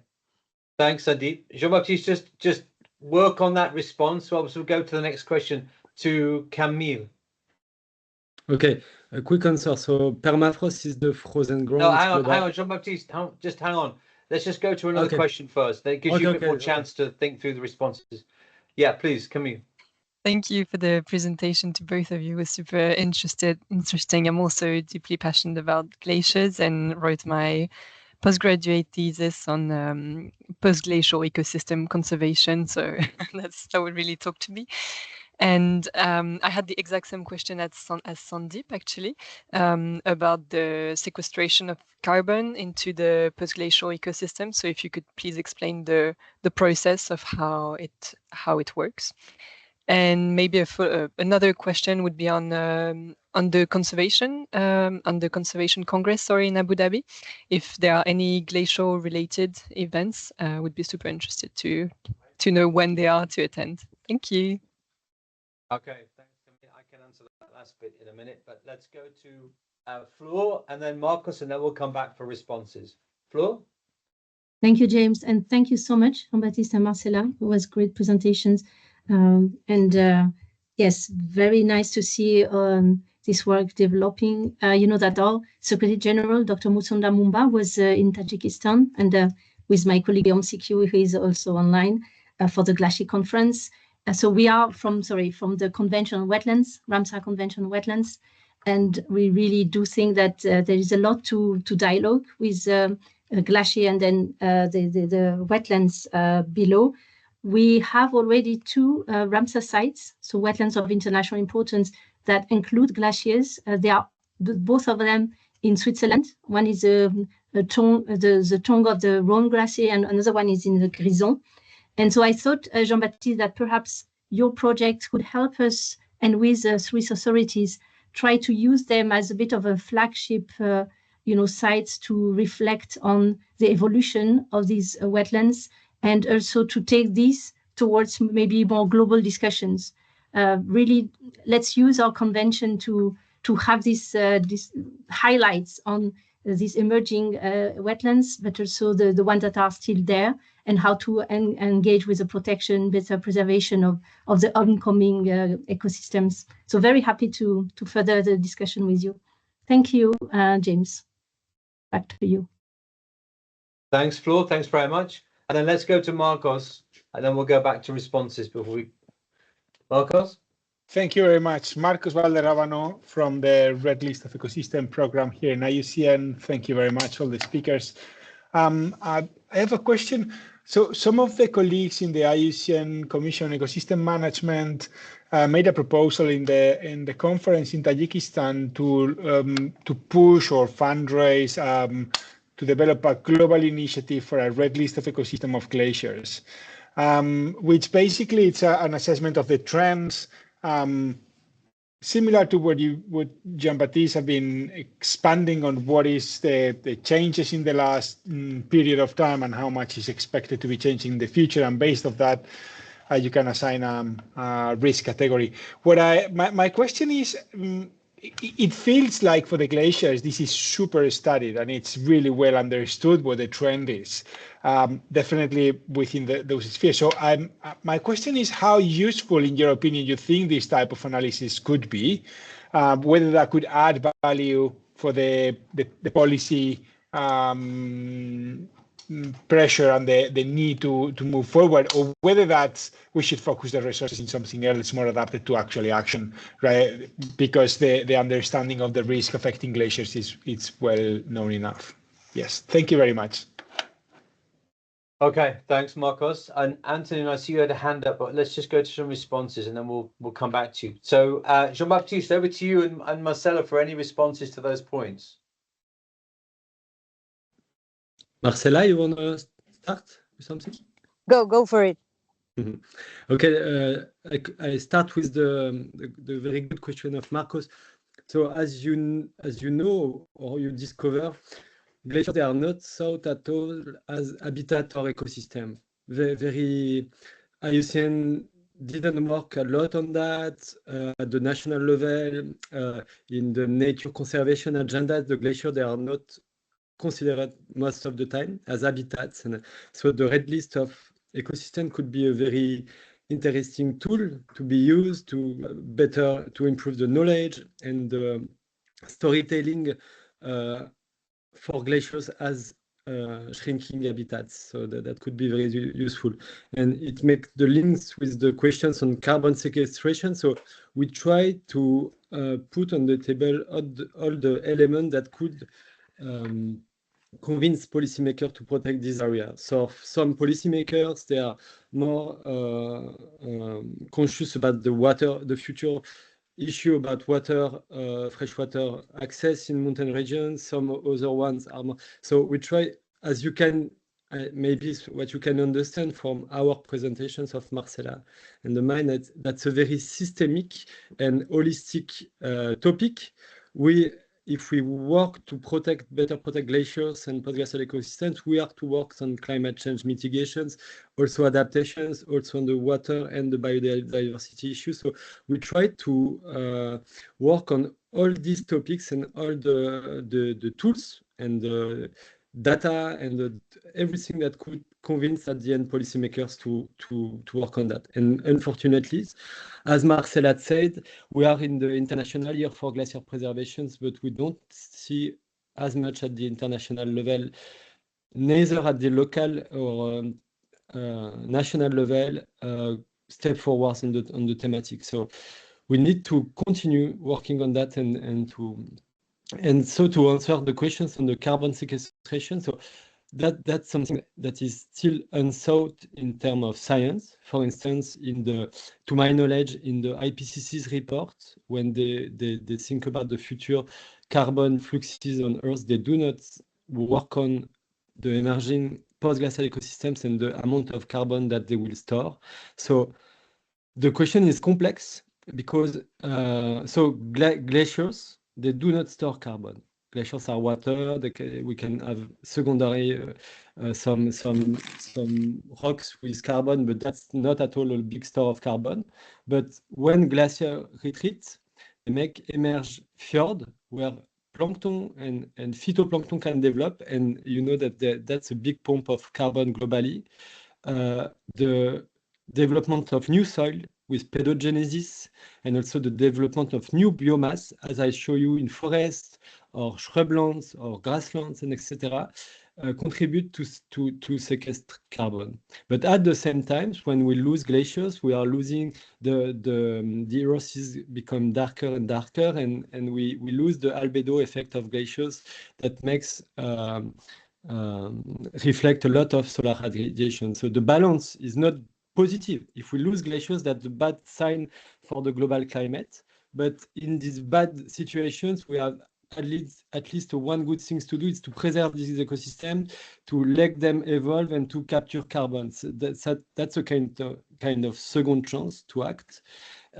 Thanks, Sandeep. Jean-Baptiste, just work on that response. So we'll go to the next question to Camille. Okay, a quick answer. So permafrost is the frozen ground. No, hang on, Jean-Baptiste, just hang on. Let's just go to another question first. That gives you a bit more chance to think through the responses. Yeah, please, Camille. Thank you for the presentation to both of you. It was super interesting. I'm also deeply passionate about glaciers and wrote my postgraduate thesis on post-glacial ecosystem conservation. So that would really talk to me. And I had the exact same question as Sandeep, actually, about the sequestration of carbon into the post-glacial ecosystem. So if you could please explain the process of how it works. And maybe another question would be on the conservation Congress, in Abu Dhabi. If there are any glacial-related events, would be super interested to know when they are to attend. Thank you. Okay, thanks. I can answer that last bit in a minute, but let's go to Flo and then Marcus, and then we'll come back for responses. Flo? Thank you, James, and thank you so much, Jean-Baptiste and Marcella. It was great presentations. Yes, very nice to see this work developing. That our Secretary General, Dr. Musonda Mumba, was in Tajikistan, and with my colleague Guillaume Sikiou, who is also online for the Glacier conference. So we are from the conventional wetlands, Ramsar Convention wetlands, and we really do think that there is a lot to dialogue with Glacier and then the wetlands below. We have already 2 Ramsar sites, so wetlands of international importance that include glaciers. They are both of them in Switzerland. One is the tongue of the Rhone Glacier, and another one is in the Grison. And so I thought, Jean-Baptiste, that perhaps your project could help us, and with Swiss authorities, try to use them as a bit of a flagship, sites to reflect on the evolution of these wetlands, and also to take this towards maybe more global discussions. Really, let's use our convention to have these highlights on these emerging wetlands, but also the ones that are still there, and how to engage with the protection, better preservation of the oncoming ecosystems. So very happy to further the discussion with you. Thank you, James. Back to you. Thanks, Flo. Thanks very much. And then let's go to Marcos, and then we'll go back to responses before we... Marcos? Thank you very much. Marcos Valderrabano from the Red List of Ecosystem program here in IUCN. Thank you very much, all the speakers. I have a question. So some of the colleagues in the IUCN Commission on Ecosystem Management made a proposal in the conference in Tajikistan to push or fundraise to develop a global initiative for a red list of ecosystem of glaciers, which basically it's an assessment of the trends. Similar to what Jean-Baptiste have been expanding on what is the changes in the last period of time and how much is expected to be changing in the future. And based on that, you can assign a risk category. My question is, it feels like for the glaciers, this is super studied and it's really well understood what the trend is, definitely within those spheres. So my question is how useful, in your opinion, you think this type of analysis could be, whether that could add value for the policy pressure and the need to move forward, or whether that's we should focus the resources in something else more adapted to actually action, right? Because the understanding of the risk affecting glaciers is well known enough. Yes, thank you very much. Okay, thanks, Marcos. And Anthony, I see you had a hand up, but let's just go to some responses and then we'll come back to you. So Jean-Baptiste, over to you and Marcela for any responses to those points. Marcela, you want to start with something? Go for it. Mm-hmm. Okay, I start with the very good question of Marcos. So as you know or you discover, glaciers, they are not thought at all as habitat or ecosystem. Very IUCN didn't work a lot on that at the national level. In the nature conservation agenda, the glaciers, they are not considered most of the time as habitats, and so the red list of ecosystem could be a very interesting tool to be used to improve the knowledge and the storytelling for glaciers as shrinking habitats. So that could be very useful, and it makes the links with the questions on carbon sequestration. So we try to put on the table all the elements that could convince policymakers to protect this area. So some policymakers, they are more conscious about the future issue about water, freshwater access in mountain regions. Some other ones are more. So we try, as you can, maybe what you can understand from our presentations of Marcela and the mine, that's a very systemic and holistic topic. If we work to better protect glaciers and post-glacial ecosystems, we have to work on climate change mitigations, also adaptations, also on the water and the biodiversity issues. So we try to work on all these topics and all the tools and the data and everything that could convince at the end policymakers to work on that. And unfortunately, as Marcel had said, we are in the International Year for Glacier Preservation, but we don't see as much at the international level, neither at the local or national level, step forwards on the thematic. So we need to continue working on that and so to answer the questions on the carbon sequestration. So that's something that is still unthought in terms of science. For instance, to my knowledge, in the IPCC's report, when they think about the future carbon fluxes on Earth, they do not work on the emerging post-glacial ecosystems and the amount of carbon that they will store. So the question is complex because glaciers, they do not store carbon. Glaciers are water. We can have secondary some rocks with carbon, but that's not at all a big store of carbon. But when glacier retreats, they make emerge fjord where plankton and phytoplankton can develop, and you know that's a big pump of carbon globally. The development of new soil with pedogenesis and also the development of new biomass, as I show you in forests or shrublands or grasslands and etc., contribute to sequester carbon. But at the same time, when we lose glaciers, we are losing the earth become darker and darker, and we lose the albedo effect of glaciers that makes reflect a lot of solar radiation. So the balance is not positive. If we lose glaciers, that's a bad sign for the global climate. But in these bad situations, we have at least one good thing to do is to preserve these ecosystems, to let them evolve and to capture carbon. So that's a kind of second chance to act.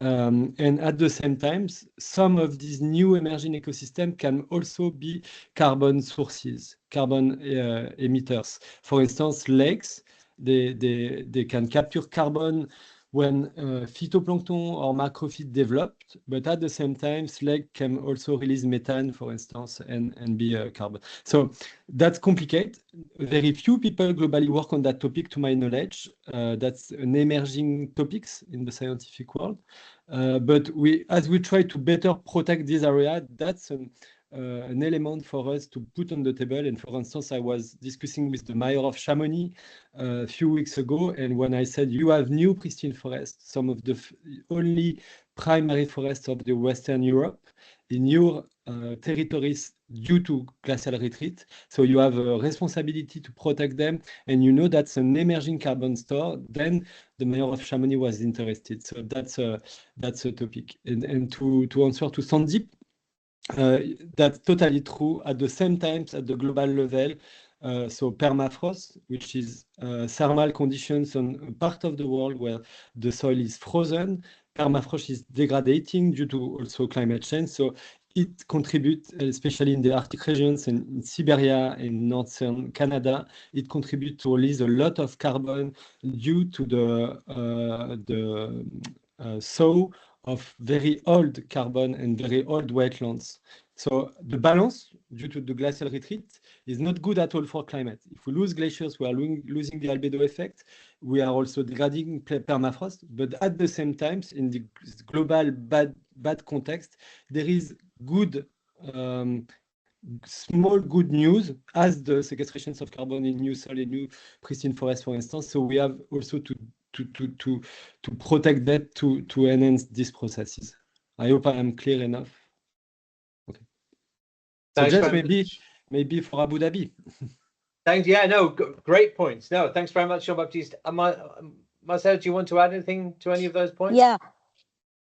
And at the same time, some of these new emerging ecosystems can also be carbon sources, carbon emitters. For instance, lakes, they can capture carbon when phytoplankton or macrophyte developed, but at the same time, lake can also release methane, for instance, and be carbon. So that's complicated. Very few people globally work on that topic, to my knowledge. That's an emerging topics in the scientific world. But as we try to better protect this area, that's an element for us to put on the table. And for instance, I was discussing with the mayor of Chamonix a few weeks ago, and when I said you have new pristine forests, some of the only primary forests of the Western Europe in your territories due to glacial retreat, so you have a responsibility to protect them, and you know that's an emerging carbon store, then the mayor of Chamonix was interested. So that's a topic. And to answer to Sandeep, that's totally true. At the same time, at the global level, so permafrost, which is thermal conditions on a part of the world where the soil is frozen, permafrost is degrading due to also climate change. So it contributes, especially in the Arctic regions and in Siberia and northern Canada, it contributes to release a lot of carbon due to the thaw of very old carbon and very old wetlands. So the balance due to the glacial retreat is not good at all for climate. If we lose glaciers, we are losing the albedo effect. We are also degrading permafrost, but at the same time, in the global bad context, there is good small good news as the sequestrations of carbon in new soil and new pristine forests, for instance. So we have also to protect that, to enhance these processes. I hope I am clear enough. Okay. So Thanks just very much. maybe for Abu Dhabi. Thanks. Yeah, no, great points. No, thanks very much, Jean-Baptiste. Marcel, do you want to add anything to any of those points?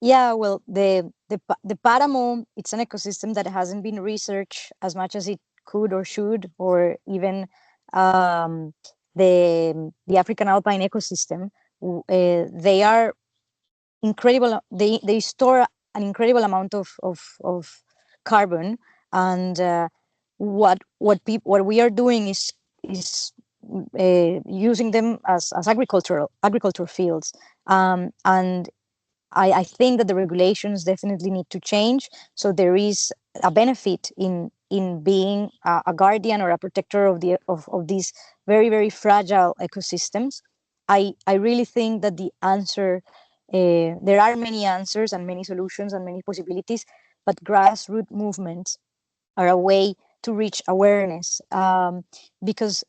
Yeah. Well, the Paramo, it's an ecosystem that hasn't been researched as much as it could or should, or even the African alpine ecosystem. They are incredible. They store an incredible amount of carbon, and what we are doing is using them as agricultural fields, and I think that the regulations definitely need to change. So there is a benefit in being a guardian or a protector of these very, very fragile ecosystems. I really think that the answer, there are many answers and many solutions and many possibilities, but grassroots movements are a way to reach awareness, because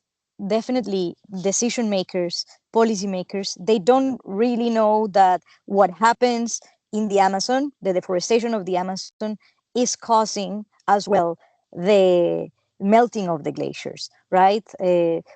definitely decision makers, policymakers, they don't really know that what happens in the Amazon, the deforestation of the Amazon, is causing as well the melting of the glaciers, right? There's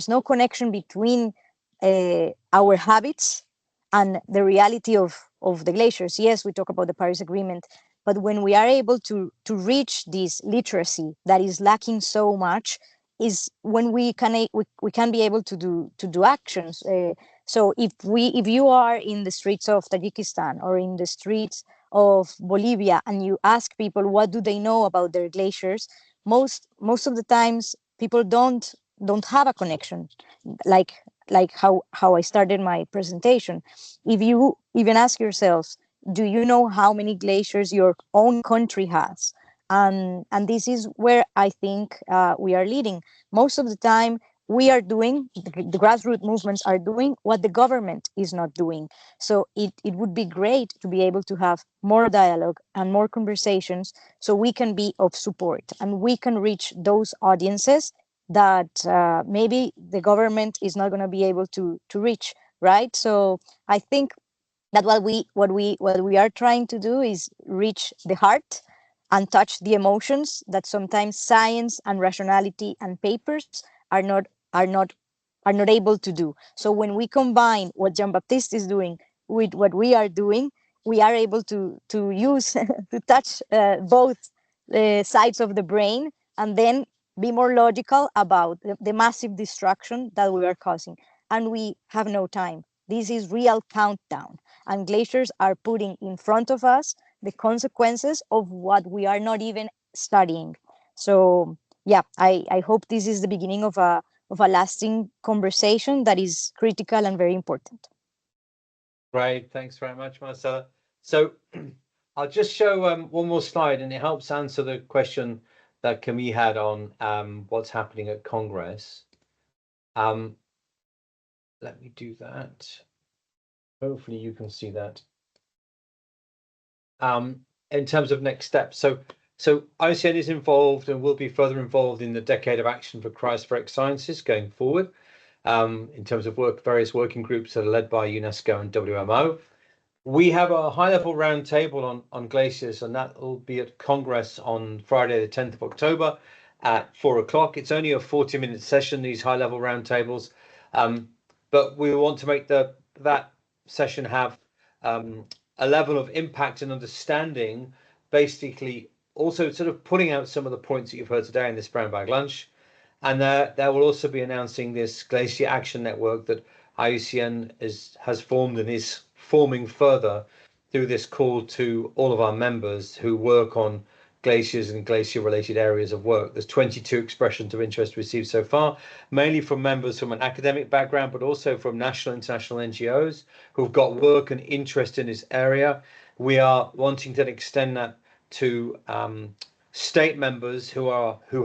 no connection between our habits and the reality of the glaciers. Yes, we talk about the Paris Agreement, but when we are able to reach this literacy that is lacking so much, is when we can be able to do actions. So if you are in the streets of Tajikistan or in the streets of Bolivia and you ask people what do they know about their glaciers, most of the times people don't have a connection, like how I started my presentation. If you even ask yourselves, do you know how many glaciers your own country has? And this is where I think we are leading. Most of the time, we are doing, the grassroots movements are doing what the government is not doing. So it would be great to be able to have more dialogue and more conversations so we can be of support and we can reach those audiences that maybe the government is not going to be able to reach, right? So I think that what we are trying to do is reach the heart untouch the emotions that sometimes science and rationality and papers are not able to do. So when we combine what Jean-Baptiste is doing with what we are doing, we are able to use to touch both sides of the brain, and then be more logical about the massive destruction that we are causing. And we have no time. This is real countdown, and glaciers are putting in front of us the consequences of what we are not even studying. So yeah, I hope this is the beginning of a lasting conversation that is critical and very important. Great, thanks very much, Marcela. So I'll just show one more slide, and it helps answer the question that Camille had on what's happening at Congress. Let me do that. Hopefully you can see that. In terms of next steps, so IUCN is involved and will be further involved in the Decade of Action for Cryospheric Sciences going forward, in terms of various working groups that are led by UNESCO and WMO. We have a high-level roundtable on glaciers, and that will be at Congress on Friday, the 10th of October at 4 o'clock. It's only a 40-minute session, these high-level roundtables, but we want to make that session have a level of impact and understanding, basically also sort of putting out some of the points that you've heard today in this brown bag lunch. And there will also be announcing this Glacier Action Network that IUCN has formed and is forming further through this call to all of our members who work on glaciers and glacier-related areas of work. There's 22 expressions of interest received so far, mainly from members from an academic background, but also from national and international NGOs who've got work and interest in this area. We are wanting to extend that to state members who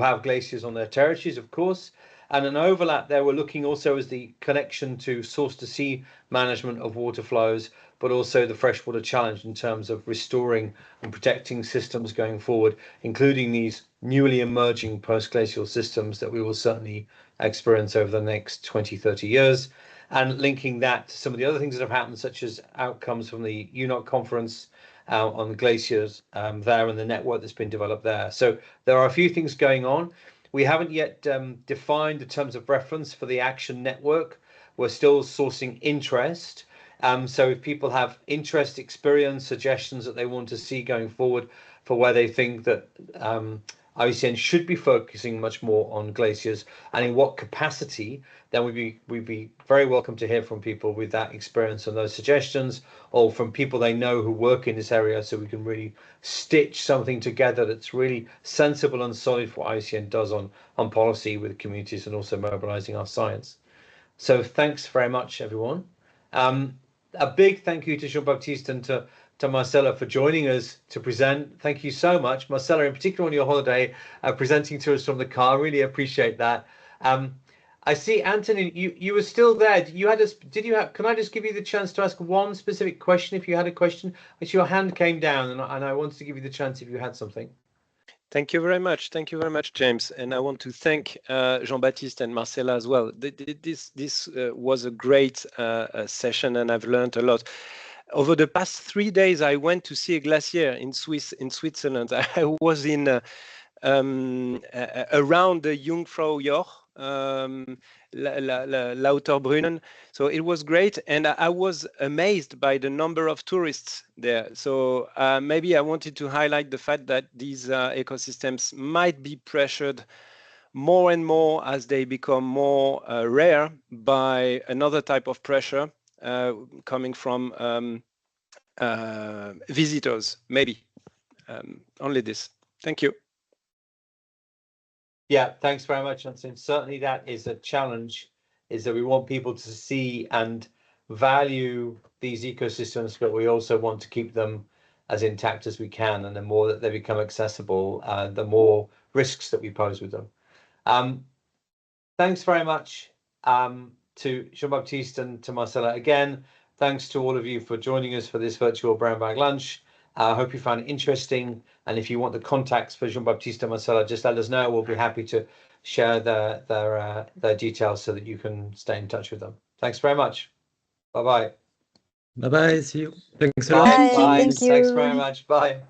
have glaciers on their territories, of course, and an overlap there. We're looking also as the connection to source to sea management of water flows, but also the freshwater challenge in terms of restoring and protecting systems going forward, including these newly emerging post-glacial systems that we will certainly experience over the next 20, 30 years, and linking that to some of the other things that have happened, such as outcomes from the UNOC conference on the glaciers there and the network that's been developed there. So there are a few things going on. We haven't yet defined the terms of reference for the action network. We're still sourcing interest. So if people have interest, experience, suggestions that they want to see going forward for where they think that IUCN should be focusing much more on glaciers and in what capacity, then we'd be very welcome to hear from people with that experience and those suggestions, or from people they know who work in this area, so we can really stitch something together that's really sensible and solid for what IUCN does on policy with communities and also mobilizing our science. So thanks very much, everyone. A big thank you to Jean-Baptiste and to Marcela for joining us to present. Thank you so much, Marcela, in particular on your holiday, presenting to us from the car. Really appreciate that. I see, Anthony, you were still there. Can I just give you the chance to ask one specific question if you had a question? Your hand came down, and I wanted to give you the chance if you had something. Thank you very much. Thank you very much, James. And I want to thank Jean-Baptiste and Marcela as well. This was a great session, and I've learned a lot. Over the past 3 days, I went to see a glacier in Switzerland. I was in around the Jungfraujoch, Lauterbrunnen. So it was great, and I was amazed by the number of tourists there. So maybe I wanted to highlight the fact that these ecosystems might be pressured more and more as they become more rare by another type of pressure coming from visitors, maybe. Only this. Thank you. Yeah, thanks very much, Johnson. Certainly that is a challenge, is that we want people to see and value these ecosystems, but we also want to keep them as intact as we can. And the more that they become accessible, the more risks that we pose with them. Thanks very much to Jean-Baptiste and to Marcela. Again, thanks to all of you for joining us for this virtual brown bag lunch. I hope you found it interesting. And if you want the contacts for Jean-Baptiste and Marcela, just let us know. We'll be happy to share their details so that you can stay in touch with them. Thanks very much. Bye-bye. Bye-bye. See you. Thanks a Bye. lot. Bye. Bye. Thank you. Thanks very much. Bye.